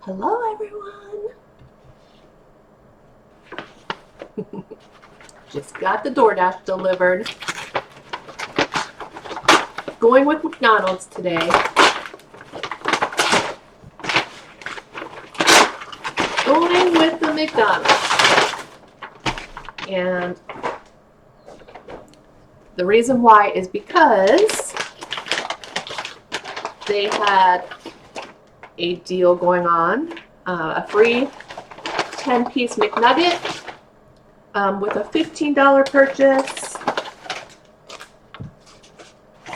Hello, everyone. Just got the DoorDash delivered. Going with McDonald's today. Going with the McDonald's. And the reason why is because they had a deal going on, a free 10-piece McNugget with a $15 purchase.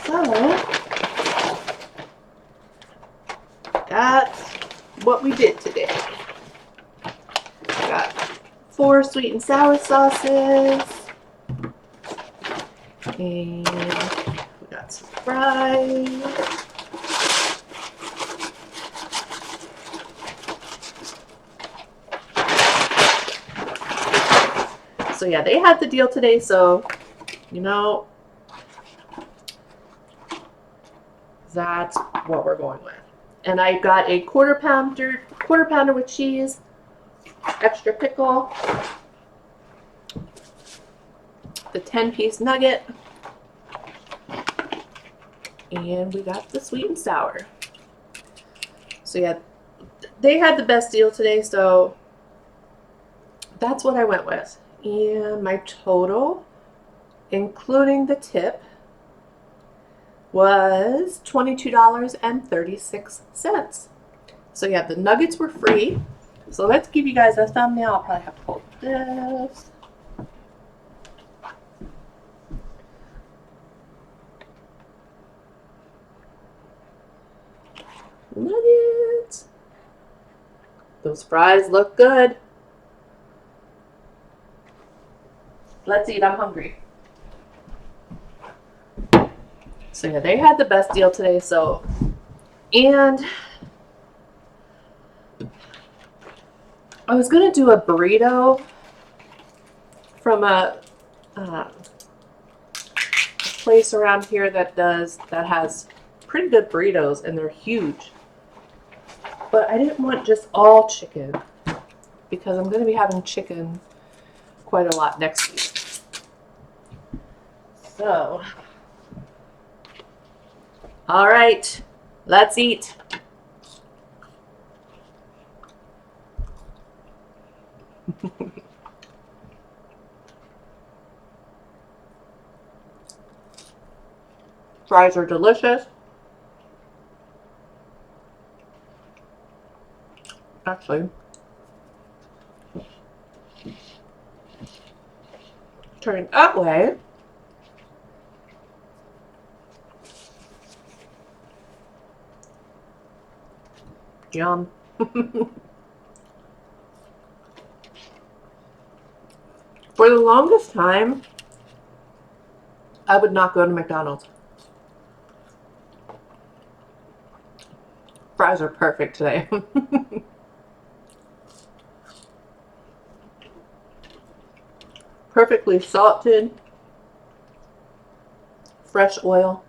So that's what we did today. Got 4 sweet and sour sauces, and we got some fries. So yeah, they had the deal today, so you know, that's what we're going with. And I got a quarter pounder with cheese, extra pickle, the 10-piece nugget, and we got the sweet and sour. So yeah, they had the best deal today, so that's what I went with. And my total, including the tip, was $22.36. So yeah, the nuggets were free. So let's give you guys a thumbnail. I'll probably have to hold this. Nuggets. Those fries look good. Let's eat. I'm hungry. So yeah, they had the best deal today. So, and I was gonna do a burrito from a place around here that has pretty good burritos, and they're huge. But I didn't want just all chicken because I'm gonna be having chicken quite a lot next week. So, all right, let's eat. Fries are delicious. Actually, turn it that way. Yum. For the longest time, I would not go to McDonald's. Fries are perfect today. Perfectly salted, fresh oil.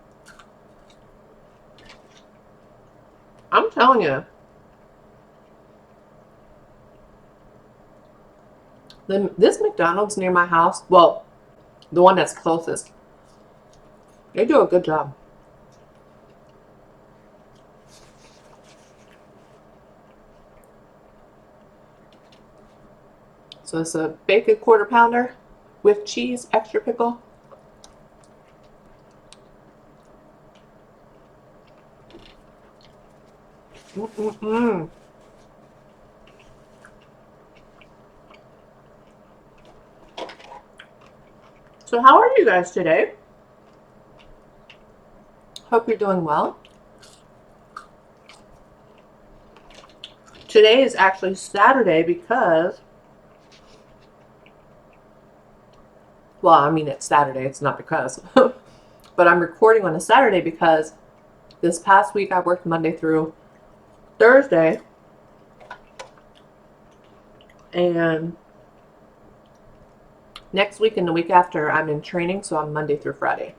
I'm telling you, this McDonald's near my house, well, the one that's closest, they do a good job. So it's a bacon quarter pounder with cheese, extra pickle. Mm-mm-mm. So how are you guys today? Hope you're doing well. Today is actually Saturday because, well, I mean, it's Saturday. It's not because. But I'm recording on a Saturday because this past week I worked Monday through Thursday. And next week and the week after I'm in training, so I'm Monday through Friday.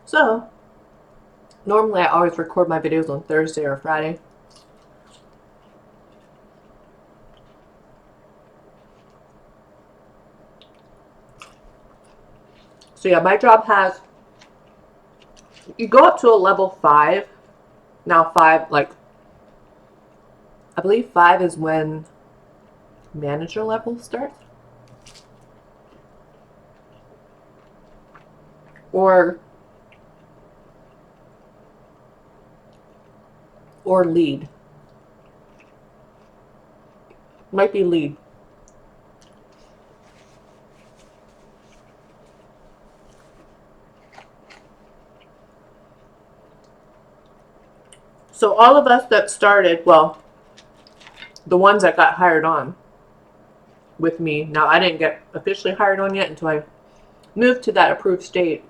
So Normally I always record my videos on Thursday or Friday. So yeah, my job has, you go up to a level 5. Now 5, like, I believe 5 is when manager level starts. Or lead. Might be lead. So all of us that started, well, the ones that got hired on with me, now I didn't get officially hired on yet until I moved to that approved state.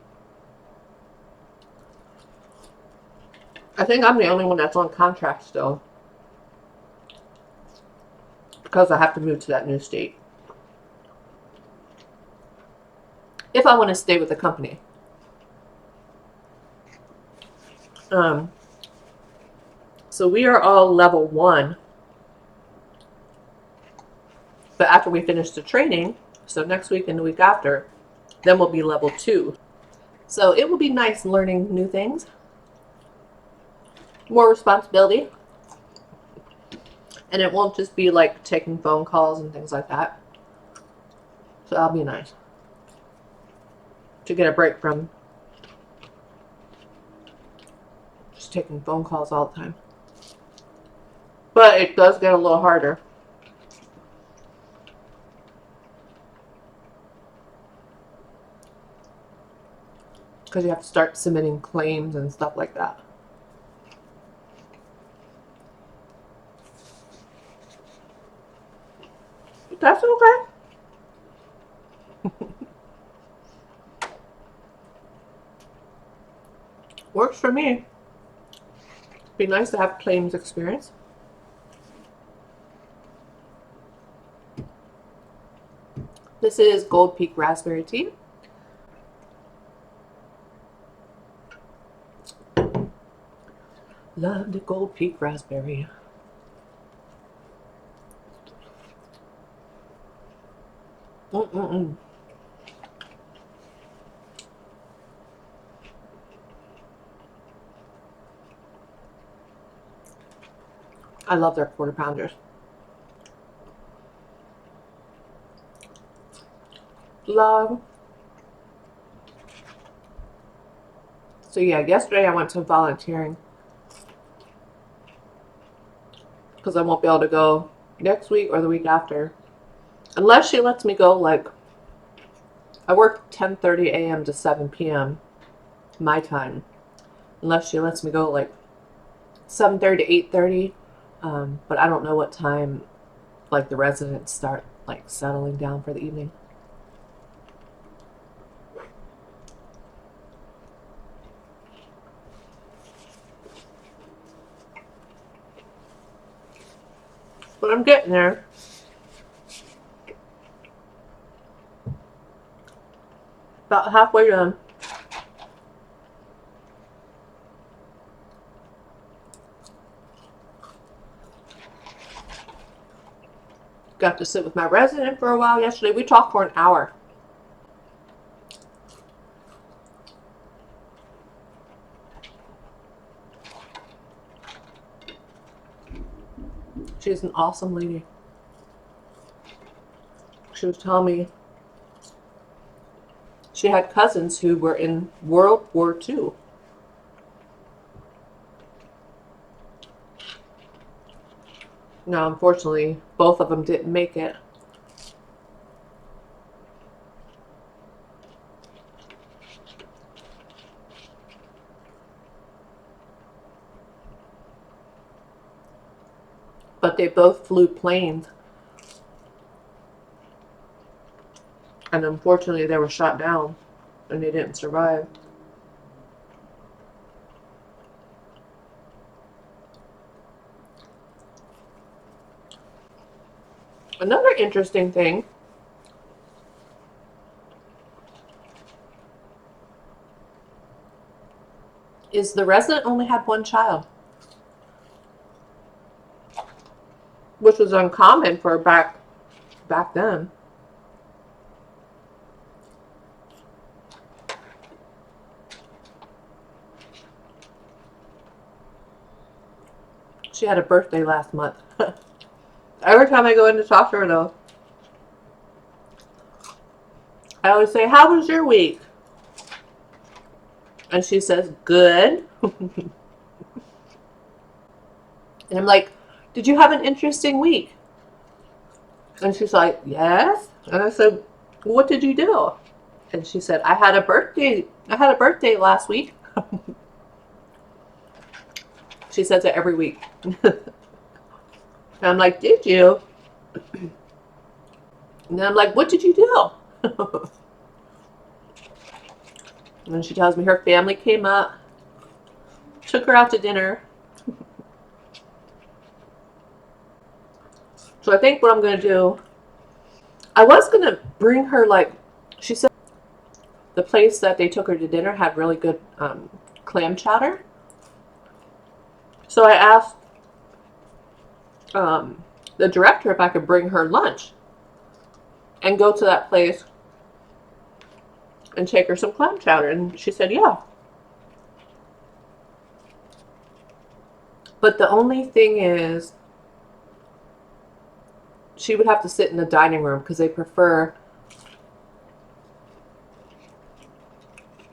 I think I'm the only one that's on contract still, because I have to move to that new state if I want to stay with the company. So we are all level 1, but after we finish the training, so next week and the week after, then we'll be level 2. So it will be nice learning new things, more responsibility, and it won't just be like taking phone calls and things like that. So that'll be nice to get a break from just taking phone calls all the time. But it does get a little harder. Because you have to start submitting claims and stuff like that. But that's okay. Works for me. Be nice to have claims experience. This is Gold Peak Raspberry Tea. Love the Gold Peak Raspberry. I love their quarter pounders. Love. So yeah, yesterday I went to volunteering because I won't be able to go next week or the week after, unless she lets me go. Like, I work 10:30 a.m. to 7 p.m. my time, unless she lets me go like 7:30 to 8:30. But I don't know what time like the residents start like settling down for the evening. But I'm getting there. About halfway done. Got to sit with my resident for a while yesterday. We talked for an hour. She's an awesome lady. She was telling me she had cousins who were in World War II. Now, unfortunately, both of them didn't make it. But they both flew planes. And unfortunately, they were shot down and they didn't survive. Another interesting thing, is the resident only had one child, which was uncommon for back then. She had a birthday last month. Every time I go in to talk to her, though, I always say, "How was your week?" And she says, "Good." And I'm like, "Did you have an interesting week?" And she's like, "Yes." And I said, "What did you do?" And she said, I had a birthday last week." She says it every week. And I'm like, "Did you?" And then I'm like, "What did you do?" And then she tells me her family came up, took her out to dinner. So I think what I'm going to do, I was going to bring her, like, she said the place that they took her to dinner had really good clam chowder. So I asked the director if I could bring her lunch and go to that place and take her some clam chowder. And she said, yeah. But the only thing is, she would have to sit in the dining room because they prefer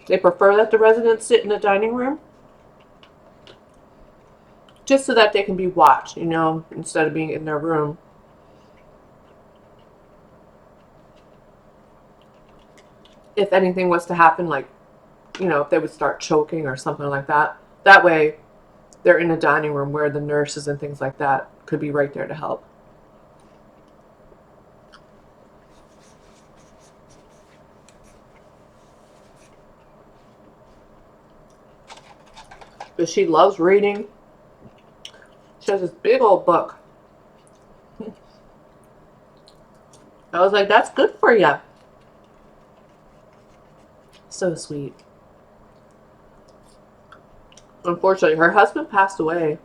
that the residents sit in the dining room just so that they can be watched, you know, instead of being in their room. If anything was to happen, like, you know, if they would start choking or something like that, that way they're in a dining room where the nurses and things like that could be right there to help. But she loves reading. She has this big old book. I was like, that's good for you. So sweet. Unfortunately, her husband passed away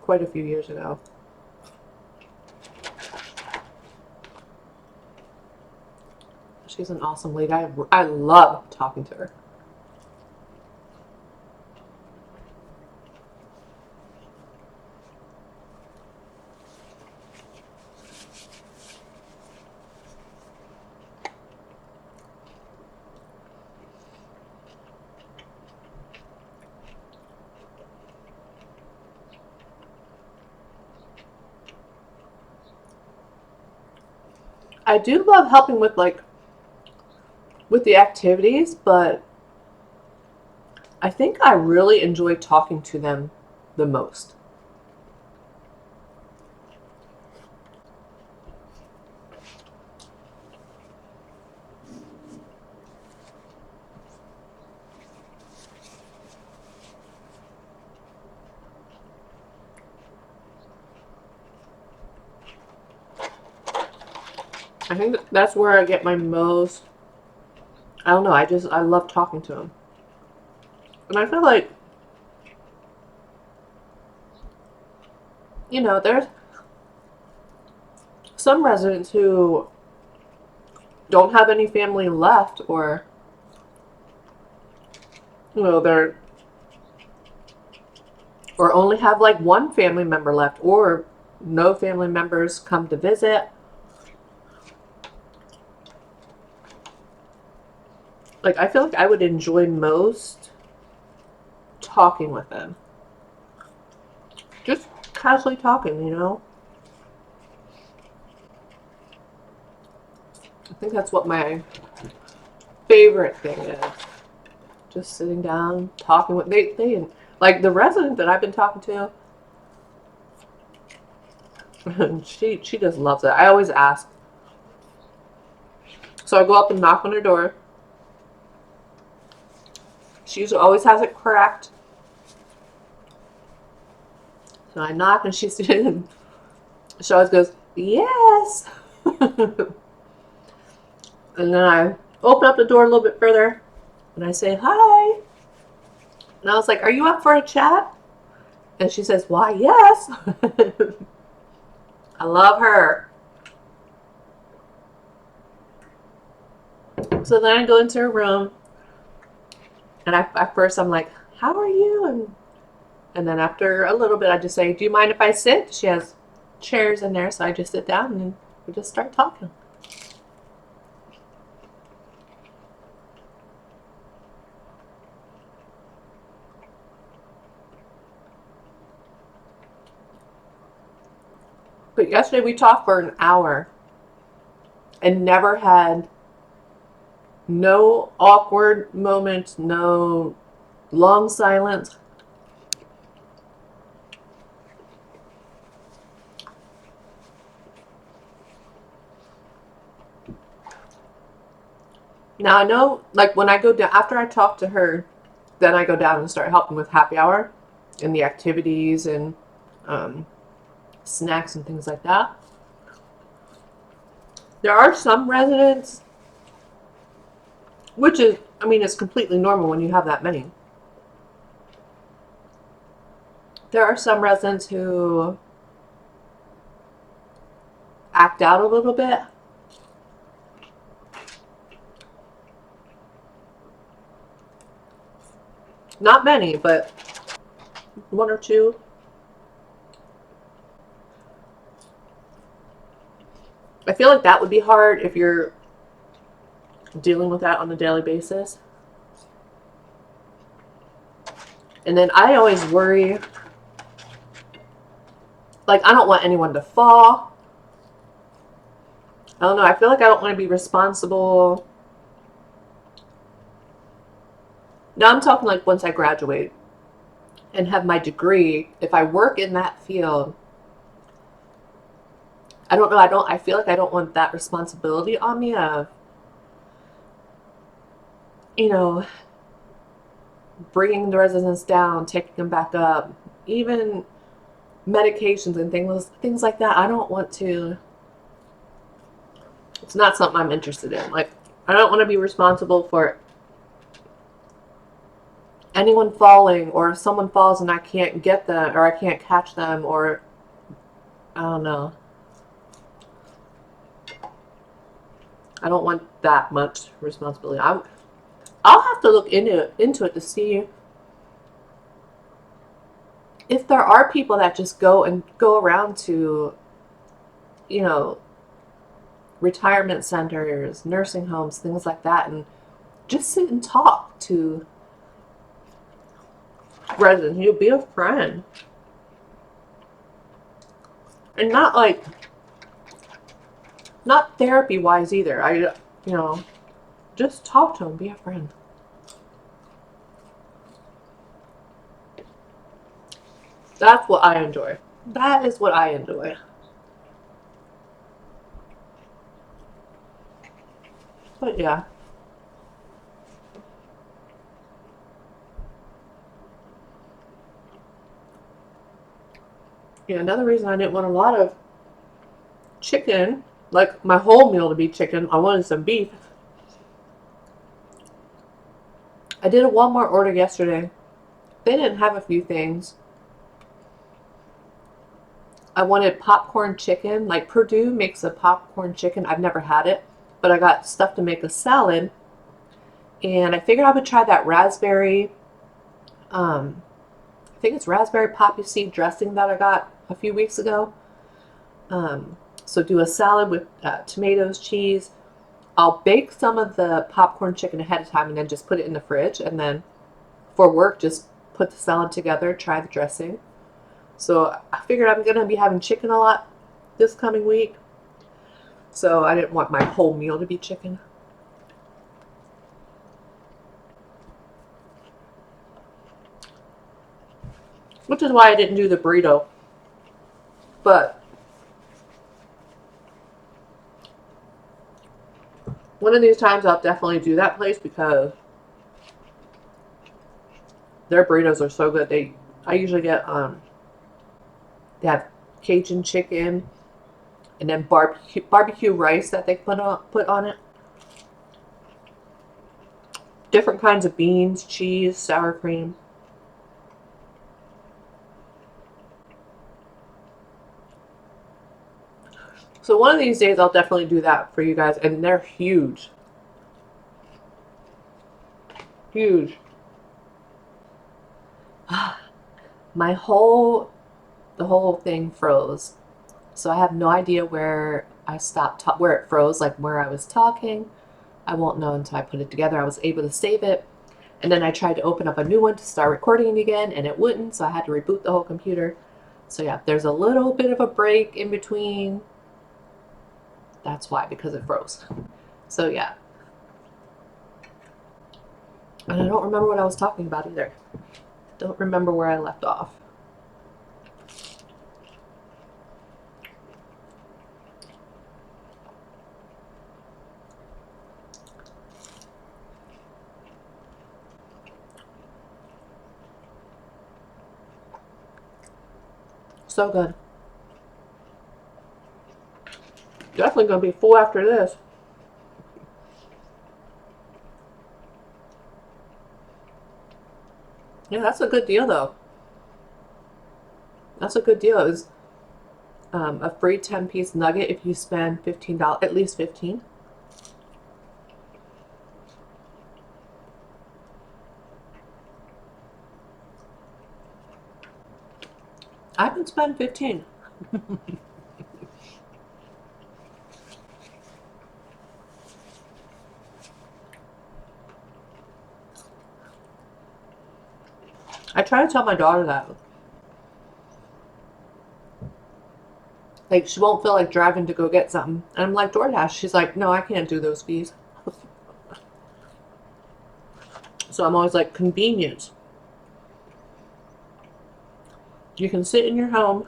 quite a few years ago. She's an awesome lady. I love talking to her. I do love helping with, like, with the activities, but I think I really enjoy talking to them the most. I think that's where I get my most, I don't know, I love talking to them. And I feel like, you know, there's some residents who don't have any family left, or, you know, or only have like one family member left, or no family members come to visit. Like, I feel like I would enjoy most talking with them. Just casually talking, you know? I think that's what my favorite thing is. Just sitting down, talking with they like the resident that I've been talking to. she just loves it. I always ask. So I go up and knock on her door. She usually always has it cracked. So I knock and she always goes, yes. And then I open up the door a little bit further and I say, hi. And I was like, are you up for a chat? And she says, why, yes. I love her. So then I go into her room, and at first I'm like, how are you? And then after a little bit, I just say, do you mind if I sit? She has chairs in there, so I just sit down and we just start talking. But yesterday we talked for an hour and never had no awkward moments, no long silence. Now I know, like when I go down, after I talk to her, then I go down and start helping with happy hour and the activities and snacks and things like that. There are some residents, which is, I mean, it's completely normal when you have that many. There are some residents who act out a little bit. Not many, but one or two. I feel like that would be hard if you're dealing with that on a daily basis. And then I always worry, like, I don't want anyone to fall. I don't know. I feel like I don't want to be responsible. Now I'm talking like once I graduate and have my degree. If I work in that field, I don't know. I feel like I don't want that responsibility on me of, you know, bringing the residents down, taking them back up, even medications and things like that. I don't want to. It's not something I'm interested in. Like, I don't want to be responsible for anyone falling, or if someone falls and I can't get them or I can't catch them, or I don't know. I don't want that much responsibility. I'll have to look into it to see if there are people that just go around to, you know, retirement centers, nursing homes, things like that, and just sit and talk to residents. You'll be a friend. And not therapy wise either. Just talk to them, be a friend. That's what I enjoy. That is what I enjoy. But yeah. Yeah, another reason I didn't want a lot of chicken, like my whole meal to be chicken, I wanted some beef. I did a Walmart order yesterday. They didn't have a few things. I wanted popcorn chicken. Like Purdue makes a popcorn chicken. I've never had it, but I got stuff to make a salad. And I figured I would try that raspberry, I think it's raspberry poppy seed dressing that I got a few weeks ago. So do a salad with tomatoes, cheese. I'll bake some of the popcorn chicken ahead of time and then just put it in the fridge. And then for work, just put the salad together, try the dressing. So I figured I'm going to be having chicken a lot this coming week. So I didn't want my whole meal to be chicken. Which is why I didn't do the burrito. But one of these times I'll definitely do that place because their burritos are so good. I usually get they have Cajun chicken and then barbecue rice that they put on it. Different kinds of beans, cheese, sour cream. one of these days I'll definitely do that for you guys, and they're huge. Huge. The whole thing froze. So I have no idea where I stopped, where it froze, like where I was talking. I won't know until I put it together. I was able to save it. And then I tried to open up a new one to start recording again, and it wouldn't, so I had to reboot the whole computer. So yeah, there's a little bit of a break in between. That's why, because it froze. So yeah. And I don't remember what I was talking about either. Don't remember where I left off. So good. Definitely going to be full after this. Yeah, that's a good deal though. That's a good deal. It was a free 10-piece nugget if you spend $15, at least 15. I can spend 15. I try to tell my daughter that. Like, she won't feel like driving to go get something. And I'm like, DoorDash. She's like, no, I can't do those fees. So I'm always like, convenience. You can sit in your home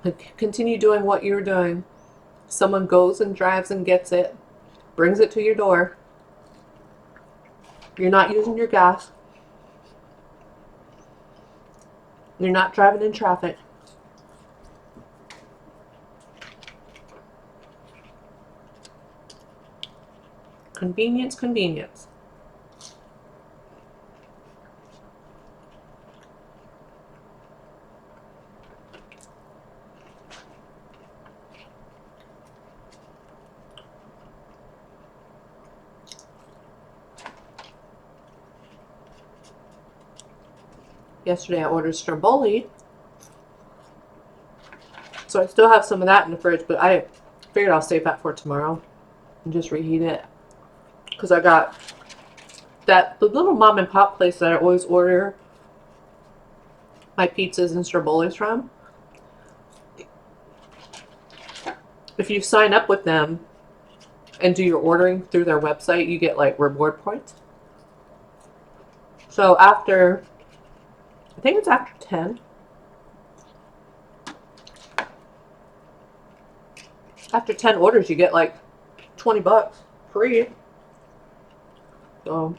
and continue doing what you're doing. Someone goes and drives and gets it, brings it to your door. You're not using your gas. You're not driving in traffic. Convenience, convenience. Yesterday I ordered stromboli. So I still have some of that in the fridge, but I figured I'll save that for tomorrow and just reheat it. Because I got the little mom and pop place that I always order my pizzas and strombolis from. If you sign up with them and do your ordering through their website, you get like reward points. So after, I think it's after 10. After 10 orders, you get like $20 free. So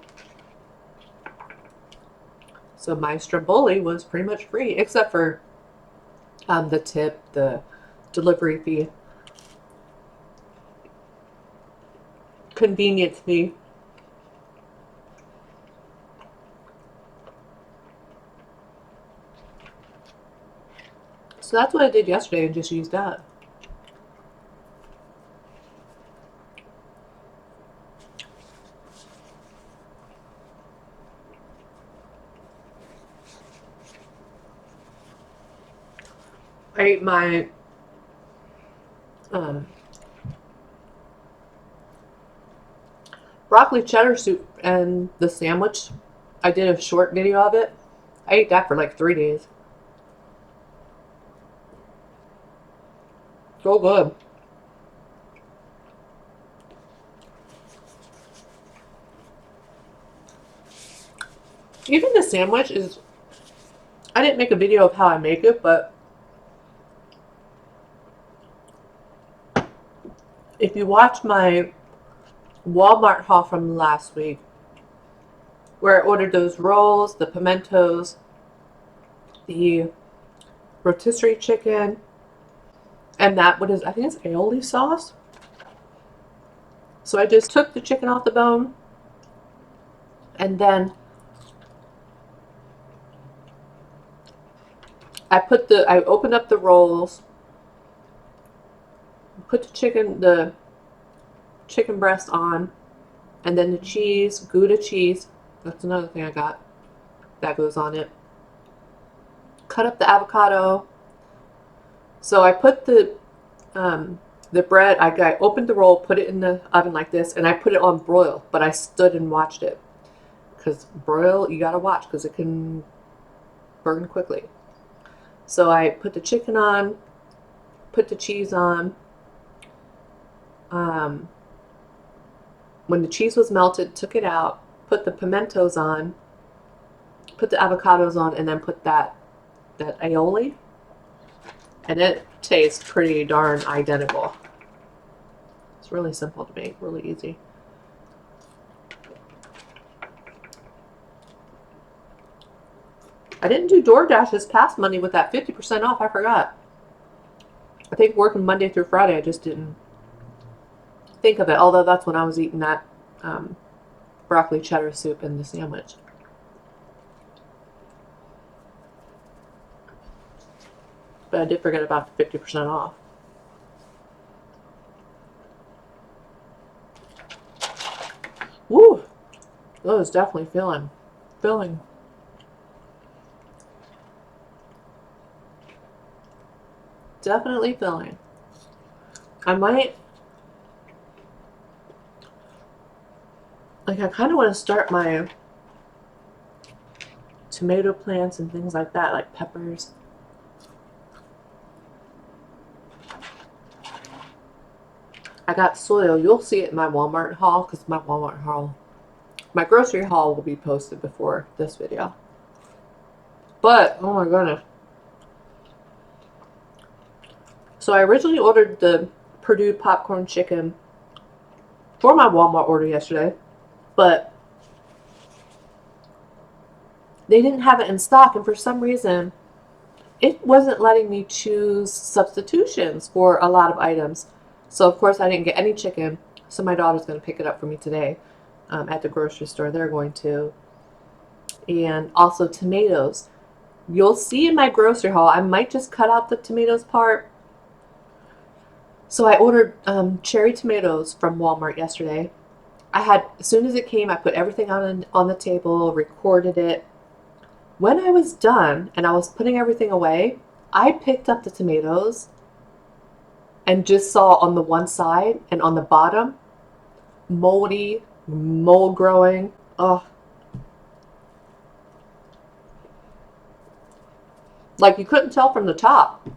my stromboli was pretty much free, except for the tip, the delivery fee, convenience fee. So that's what I did yesterday and just used that. I ate my broccoli cheddar soup and the sandwich. I did a short video of it. I ate that for like 3 days. So good. Even the sandwich is, I didn't make a video of how I make it, but if you watch my Walmart haul from last week, where I ordered those rolls, the pimentos, the rotisserie chicken, and that, what is, I think it's aioli sauce. So I just took the chicken off the bone, and then I opened up the rolls, put the chicken breast on, and then the cheese, Gouda cheese. That's another thing I got that goes on it. Cut up the avocado. So I put the bread, I opened the roll, put it in the oven like this, and I put it on broil, but I stood and watched it. Because broil, you gotta watch, because it can burn quickly. So I put the chicken on, put the cheese on. When the cheese was melted, took it out, put the pimentos on, put the avocados on, and then put that aioli. And it tastes pretty darn identical. It's really simple to make, really easy. I didn't do DoorDash this past Monday with that 50% off. I forgot. I think working Monday through Friday, I just didn't think of it. Although that's when I was eating that broccoli cheddar soup and the sandwich. But I did forget about the 50% off. Woo! That was definitely filling. Definitely filling. I might, like, I kind of want to start my tomato plants and things like that, like peppers. I got soil. You'll see it in my Walmart haul, because my grocery haul will be posted before this video. But, oh my goodness. So I originally ordered the Purdue popcorn chicken for my Walmart order yesterday, but they didn't have it in stock, and for some reason it wasn't letting me choose substitutions for a lot of items. So of course I didn't get any chicken, so my daughter's going to pick it up for me today at the grocery store. They're going to. And also tomatoes. You'll see in my grocery haul, I might just cut out the tomatoes part. So I ordered cherry tomatoes from Walmart yesterday. As soon as it came, I put everything on the table, recorded it. When I was done and I was putting everything away, I picked up the tomatoes and just saw on the one side and on the bottom, moldy, mold growing. Oh. Like you couldn't tell from the top.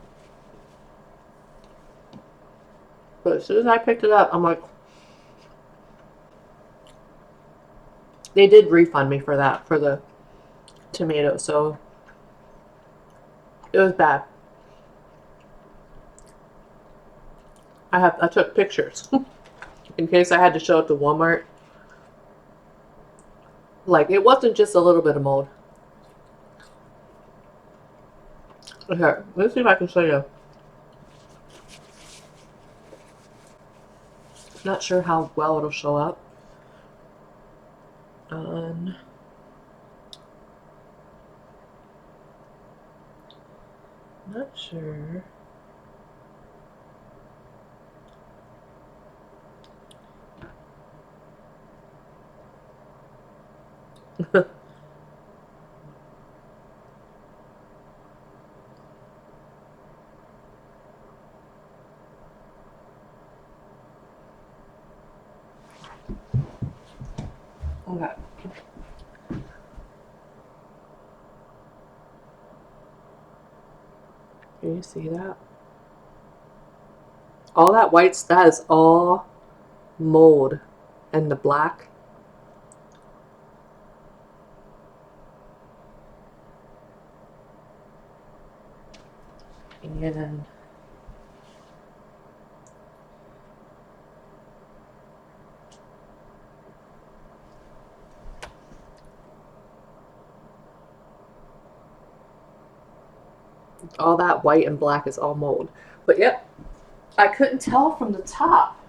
But as soon as I picked it up, I'm like, they did refund me for that, for the tomato, so it was bad. I took pictures in case I had to show it to Walmart. Like, it wasn't just a little bit of mold. Okay, let's see if I can show you. Not sure how well it'll show up. Not sure. Okay. Can you see that? All that white, that is all mold. And the black. And all that white and black is all mold. But yep, I couldn't tell from the top.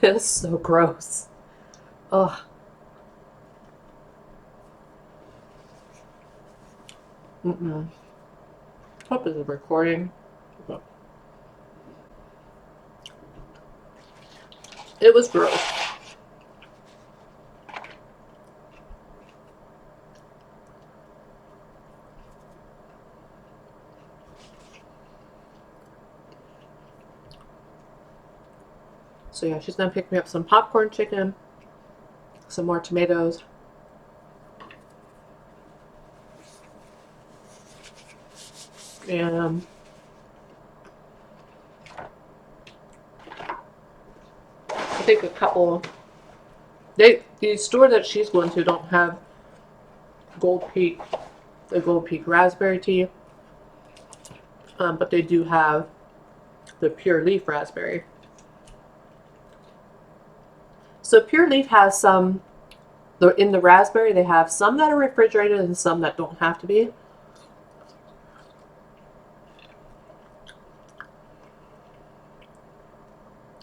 It's so gross. Ugh. Hope this is recording. It was gross. So yeah, she's gonna pick me up some popcorn chicken, some more tomatoes, and I think a couple. The store that she's going to don't have Gold Peak, the Gold Peak raspberry tea, but they do have the Pure Leaf raspberry. So Pure Leaf has some. In the raspberry, they have some that are refrigerated and some that don't have to be.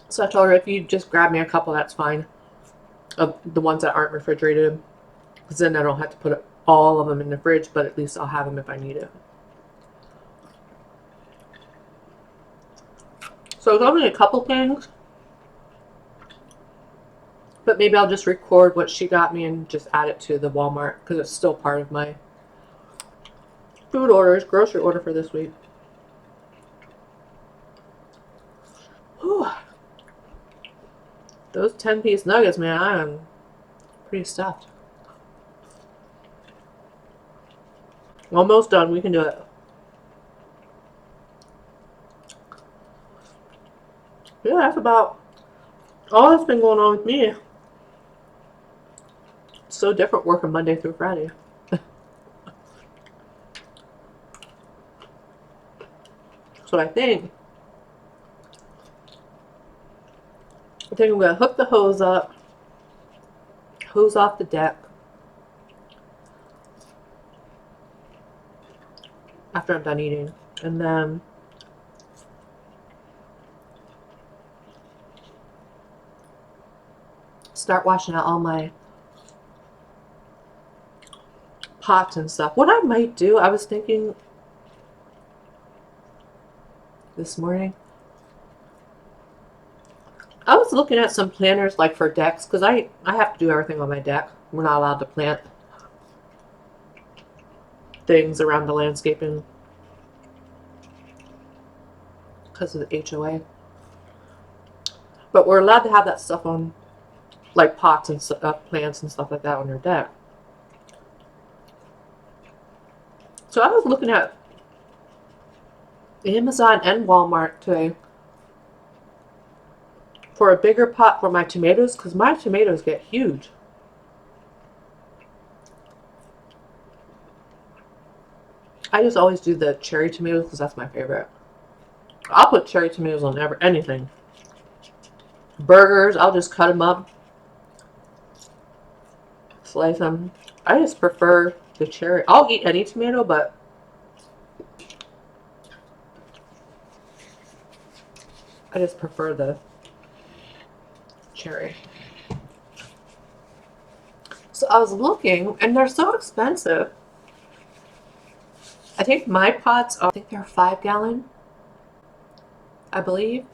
So I told her, if you just grab me a couple, that's fine. Of the ones that aren't refrigerated, because then I don't have to put all of them in the fridge, but at least I'll have them if I need it. So it's only a couple things, but maybe I'll just record what she got me and just add it to the Walmart, because it's still part of my food orders, grocery order for this week. Whew. Those 10-piece nuggets, man, I am pretty stuffed. Almost done. We can do it. Yeah, that's about all that's been going on with me. It's so different working Monday through Friday. So I think I'm going to hook the hose up, hose off the deck after I'm done eating, and then start washing out all my pots and stuff. What I might do, I was thinking this morning, I was looking at some planters like for decks, because I have to do everything on my deck. We're not allowed to plant things around the landscaping because of the HOA. But we're allowed to have that stuff on, like pots and plants and stuff like that on your deck. So I was looking at Amazon and Walmart today for a bigger pot for my tomatoes, because my tomatoes get huge. I just always do the cherry tomatoes because that's my favorite. I'll put cherry tomatoes on anything. Burgers, I'll just cut them up, slice them. I just prefer the cherry. I'll eat any tomato, but I just prefer the cherry. So I was looking, and they're so expensive. I think my pots are, I think they're 5-gallon, I believe.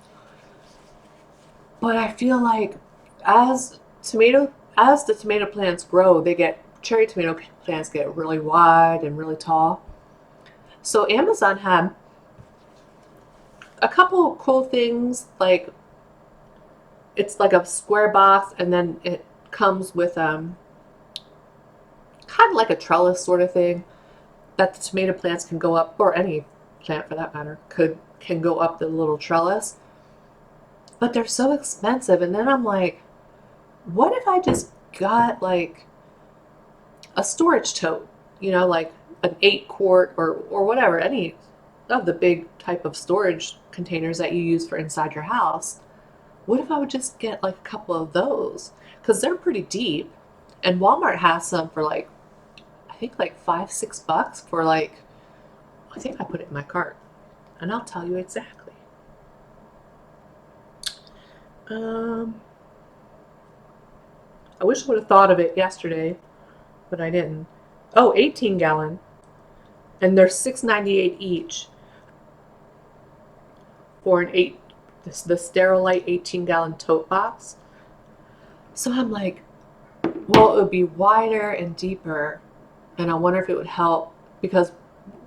But I feel like as the tomato plants grow, cherry tomato plants get really wide and really tall. So Amazon had a couple cool things, like it's like a square box, and then it comes with kind of like a trellis sort of thing that the tomato plants can go up, or any plant for that matter, can go up the little trellis. But they're so expensive, and then I'm like, what if I just got like a storage tote, like an 8-quart or whatever, any of the big type of storage containers that you use for inside your house. What if I would just get like a couple of those? Because they're pretty deep, and Walmart has some for like, I think like $5-6 for like, I think I put it in my cart, and I'll tell you exactly. I wish I would have thought of it yesterday, but I didn't. Oh, 18-gallon. And they're $6.98 each for the Sterilite 18-gallon tote box. So I'm like, well, it would be wider and deeper, and I wonder if it would help because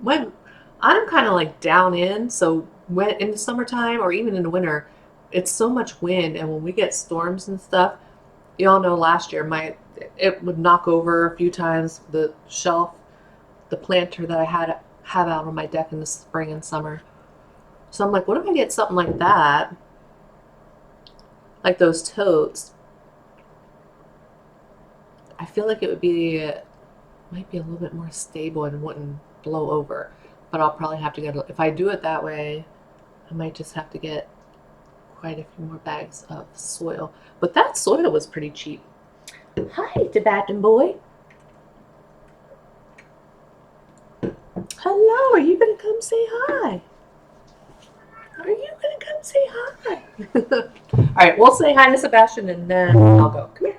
when I'm kind of like down in, so when in the summertime or even in the winter, it's so much wind, and when we get storms and stuff, you all know last year it would knock over a few times the shelf, the planter that I have out on my deck in the spring and summer. So I'm like, what if I get something like that, like those totes? I feel like it would be might be a little bit more stable and wouldn't blow over. But I'll probably have to get, if I do it that way, I might just have to get quite a few more bags of soil. But that soil was pretty cheap. Hi, Tibetan boy. Hello, are you going to come say hi? Are you going to come say hi? All right, we'll say hi to Sebastian and then I'll go. Come here.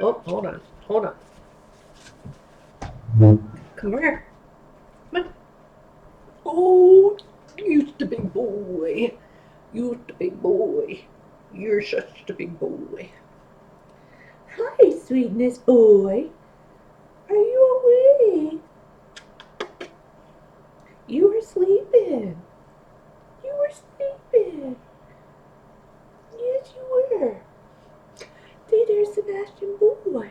Oh, hold on. Hold on. Come here. Come on. Oh, you're the big boy. You're the big boy. You're such a big boy. Hi, sweetness boy. Are you awake? You were sleeping. You were sleeping. Yes, you were. See, there's Sebastian boy.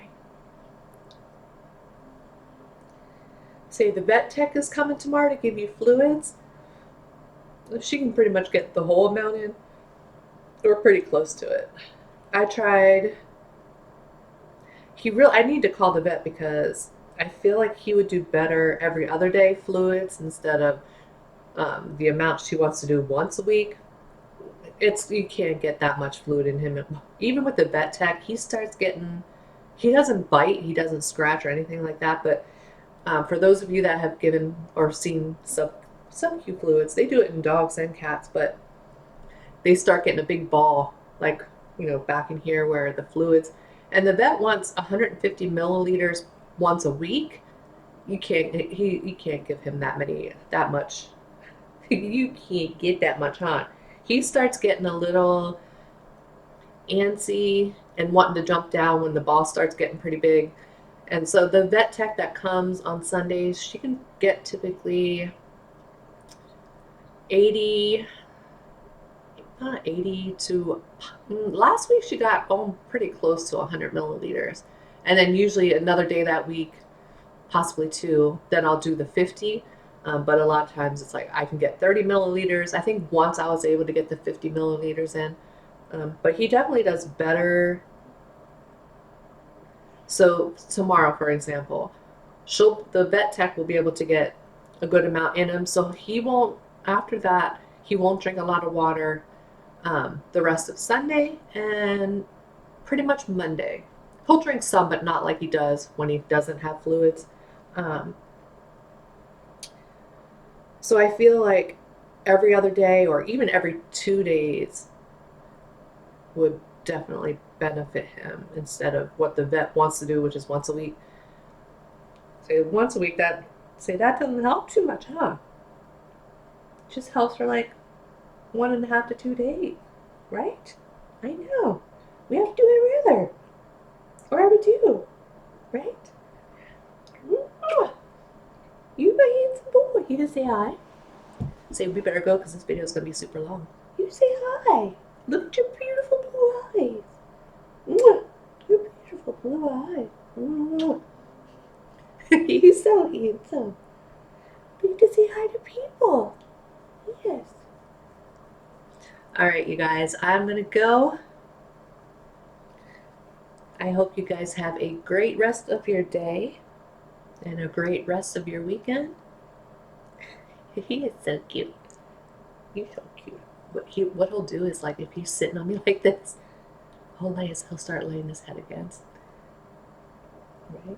Say the vet tech is coming tomorrow to give you fluids. She can pretty much get the whole amount in. We're pretty close to it. I tried. I need to call the vet because I feel like he would do better every other day fluids instead of the amount she wants to do once a week. You can't get that much fluid in him. Even with the vet tech, he doesn't bite, he doesn't scratch or anything like that. But for those of you that have given or seen sub-Q fluids, they do it in dogs and cats, but they start getting a big ball, like, back in here where the fluids, and the vet wants 150 milliliters once a week. You can't give him that much. You can't get that much, huh? He starts getting a little antsy and wanting to jump down when the ball starts getting pretty big. And so the vet tech that comes on Sundays, she can get typically 80 to, last week she got pretty close to 100 milliliters. And then usually another day that week, possibly two, then I'll do the 50. But a lot of times it's like I can get 30 milliliters. I think once I was able to get the 50 milliliters in. But he definitely does better. So tomorrow, for example, the vet tech will be able to get a good amount in him. So after that, he won't drink a lot of water the rest of Sunday and pretty much Monday. He'll drink some, but not like he does when he doesn't have fluids. So I feel like every other day or even every 2 days would definitely benefit him instead of what the vet wants to do, which is once a week. Say once a week, that doesn't help too much, huh? It just helps for like 1.5 to 2 days, right? I know. We have to do it every other or every two, right? You my handsome boy. You just say hi. Say we better go because this video is going to be super long. You say hi. Look at your beautiful blue eyes. Mwah. Your beautiful blue eyes. Mwah. He's so handsome. You need to say hi to people. Yes. All right, you guys. I'm going to go. I hope you guys have a great rest of your day and a great rest of your weekend. He is so cute. You're so cute. What he'll do is, like, if he's sitting on me like this, he'll start laying his head against. Right?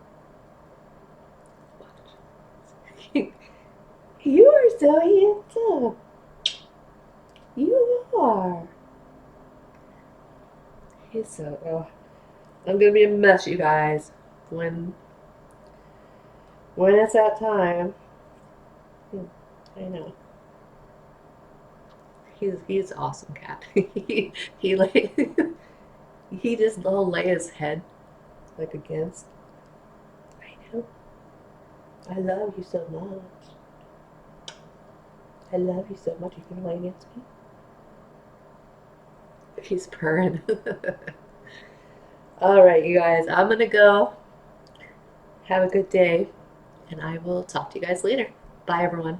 Watch. You are so handsome. You are. He's so. Oh, I'm gonna be a mess, you guys. When it's that time. I know. He's an awesome cat. he like He just will lay his head like against. I know. I love you so much. I love you so much. You can lay against me. He's purring. All right, you guys. I'm gonna go. Have a good day, and I will talk to you guys later. Bye, everyone.